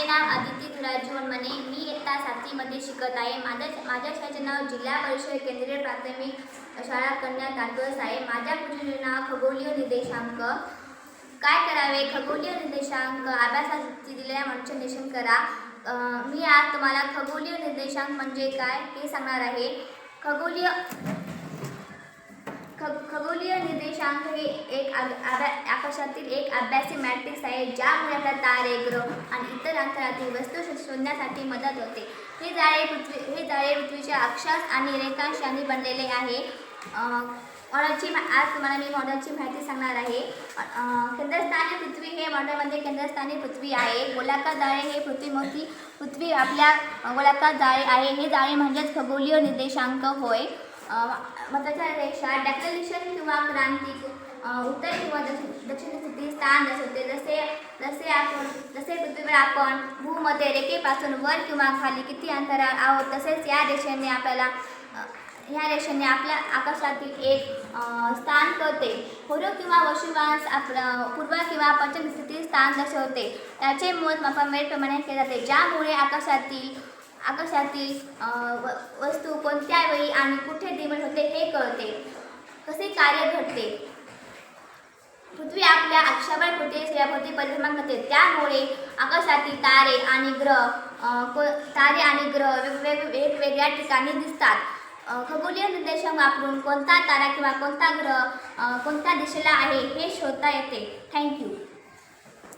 माझे नाव अदिती धुराज वनमाने. मी इयत्ता 7वी मध्ये शिकत आहे. माझ्या शाळेचे नाव जिल्हा परिषद केंद्रीय प्राथमिक शाळा कन्या तांडवस आहे. माझ्या पुढील नाव खगोलीय निर्देशांक. काय करावे? खगोलीय निर्देशांक अभ्यासासाठी दिलेल्या मार्गदर्शन करा. मी आज तुम्हाला खगोलीय निर्देशांक म्हणजे काय हे सांगणार आहे. खगोलीय निर्देशांक हे एक आकाशातील एक अभ्यासी मॅट्रिक्स आहे, ज्यामुळे आपल्या तारे, ग्रह आणि इतर अंतराळातील वस्तू शोधण्यासाठी मदत होते. हे जाळे पृथ्वीच्या अक्षांश आणि रेखांशांनी बनलेले आहे. आज तुम्हाला मी मॉडेलची माहिती सांगणार आहे. केंद्रस्थानी पृथ्वी हे मॉडेलमध्ये केंद्रस्थानी पृथ्वी आहे. गोलाकार जाळे हे पृथ्वी आपल्या गोलाकार जाळे आहे. हे जाळे म्हणजेच खगोलीय निर्देशांक होय. महत्त्वाच्या रेषा डॅक्टलिशन किंवा क्रांतिक उत्तर किंवा दक्षिण स्थिती स्थान दर्शवते. जसे पृथ्वीवर आपण भूमध्य रेषेपासून वर किंवा खाली किती अंतरावर आहोत, तसेच या रेषेने आपल्या आकाशातील एक स्थान कळते. पूर्व किंवा वशिवांश पूर्व किंवा पश्चिम स्थिती स्थान दर्शवते. याचे मोजमाप प्रमाणे केले जाते, ज्यामुळे आकाशातील वस्तू कोणत्या वेळी आणि कुठे निर्माण होते हे कळते. कसे कार्य घडते? पृथ्वी आपल्या अक्षाभोवती सूर्याभोवती परिभ्रमण करते, त्यामुळे आकाशातील तारे आणि ग्रह वेगवेगळ्या ठिकाणी दिसतात. खगोलीय निर्देशांक वापरून कोणता तारा किंवा कोणता ग्रह कोणत्या दिशेला आहे हे शोधता येते. थँक्यू.